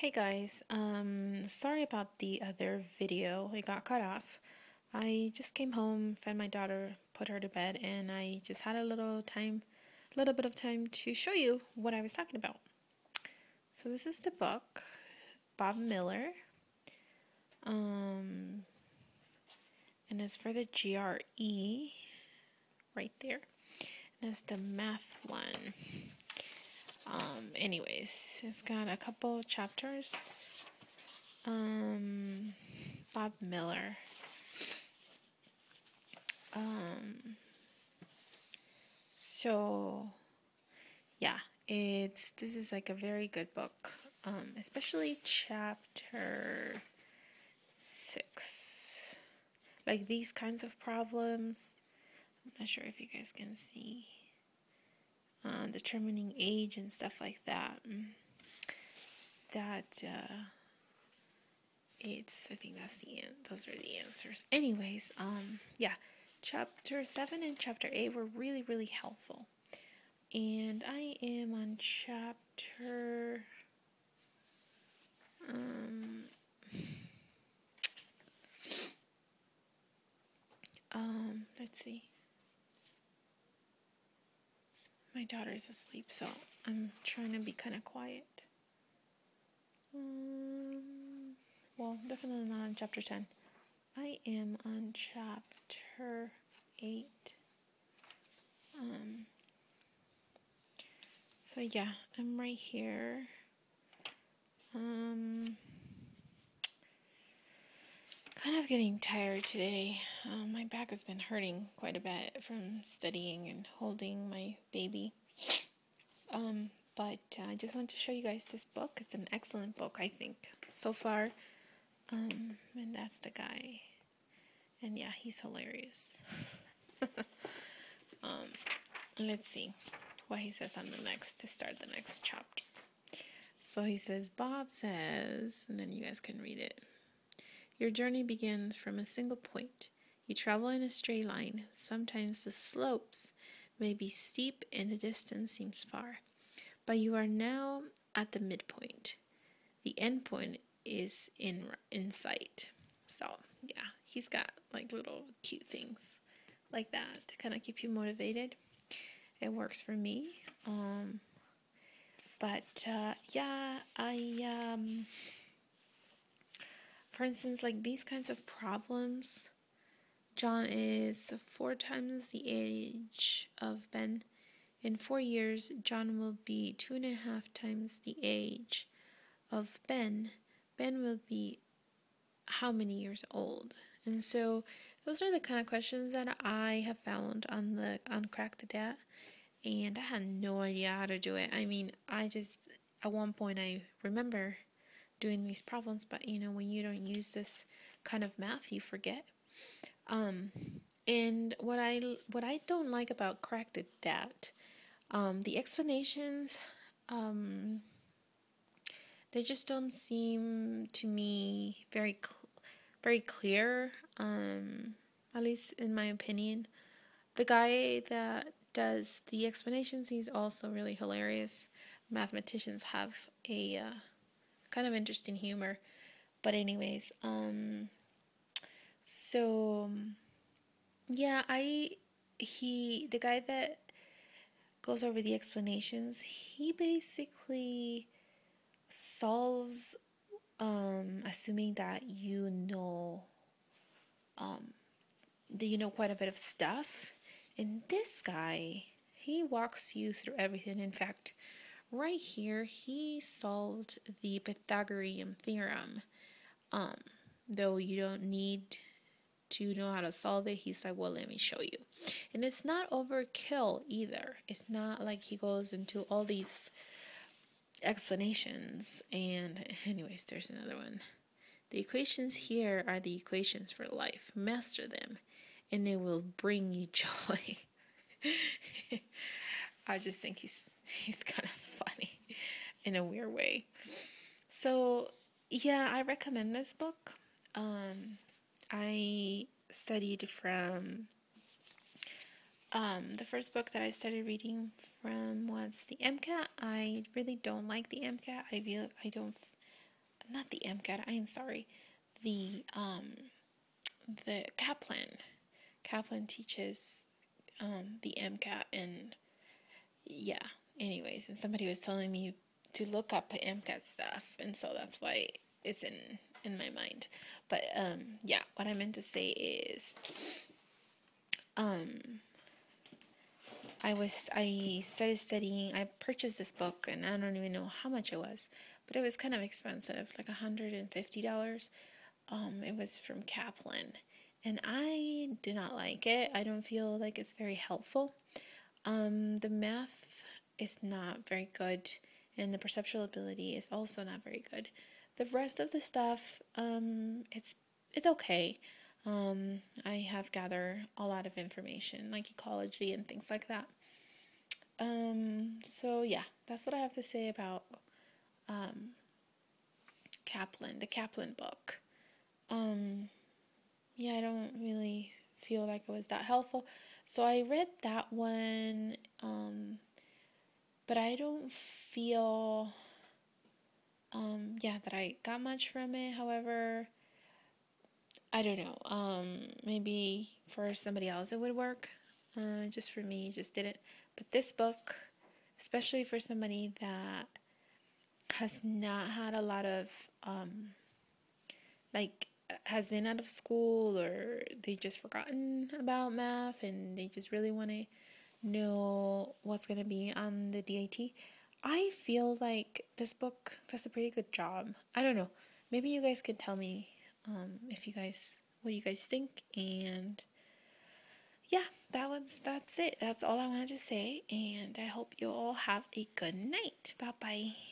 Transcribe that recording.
Hey guys, sorry about the other video. It got cut off. I just came home, fed my daughter, put her to bed, and I just had a little bit of time to show you what I was talking about. So this is the book, Bob Miller. And as for the GRE, right there, and that's the math one. Anyways, it's got a couple of chapters. Bob Miller. So yeah, this is like a very good book. Especially chapter 6. Like these kinds of problems. I'm not sure if you guys can see. Determining age and stuff like that. I think that's the end. Those are the answers. Anyways, yeah, chapter 7 and chapter 8 were really, really helpful. And I am on chapter, let's see. My daughter's asleep, so I'm trying to be kind of quiet. Well, definitely not on chapter 10. I am on chapter 8. So yeah, I'm right here. Kind of getting tired today. My back has been hurting quite a bit from studying and holding my baby. But I just wanted to show you guys this book. It's an excellent book, I think, so far. And that's the guy. And yeah, he's hilarious. Let's see what he says on the next, to start the next chapter. So he says, Bob says, and then you guys can read it. Your journey begins from a single point. You travel in a straight line. Sometimes the slopes may be steep and the distance seems far. But you are now at the midpoint. The end point is in sight. So, yeah, he's got like little cute things like that to kind of keep you motivated. It works for me. Yeah, for instance, like these kinds of problems, John is 4 times the age of Ben. In 4 years, John will be 2.5 times the age of Ben. Ben will be how many years old? And so those are the kind of questions that I have found on Crack the DAT, and I had no idea how to do it. I mean, at one point I remember doing these problems, but when you don't use this kind of math, you forget. And what I don't like about Crack the DAT, the explanations, they just don't seem to me very clear, at least in my opinion. The guy that does the explanations, he's also really hilarious. Mathematicians have a kind of interesting humor. But anyways, so yeah, the guy that goes over the explanations, he basically solves, assuming that you know quite a bit of stuff. And this guy, he walks you through everything. In fact, right here, he solved the Pythagorean theorem. Though you don't need to know how to solve it, he's like, well, let me show you. And it's not overkill either. It's not like he goes into all these explanations. And anyways, there's another one. The equations here are the equations for life. Master them, and they will bring you joy. I just think he's kind of funny in a weird way. So yeah, I recommend this book. I studied from the first book that I started reading from was the MCAT. I really don't like the MCAT. not the MCAT, I am sorry, the Kaplan. Kaplan teaches the MCAT, and yeah, anyways, and somebody was telling me to look up MCAT stuff, and so that's why it's in my mind. But yeah, what I meant to say is I started studying. I purchased this book, and I don't even know how much it was, but it was kind of expensive, like $150. It was from Kaplan, and I do not like it. I don't feel like it's very helpful. The math is not very good, and the perceptual ability is also not very good. The rest of the stuff, it's okay. I have gathered a lot of information, like ecology and things like that. So yeah, that's what I have to say about Kaplan, the Kaplan book. Yeah, I don't really feel like it was that helpful. So I read that one, but I don't feel, yeah, that I got much from it. However, I don't know. Maybe for somebody else it would work. Just for me, it just didn't. But this book, especially for somebody that has not had a lot of, like, has been out of school, or they just forgotten about math and they just really want to know what's going to be on the DAT. I feel like this book does a pretty good job. I don't know. Maybe you guys can tell me what you guys think. And yeah, that's it. That's all I wanted to say. And I hope you all have a good night. Bye bye.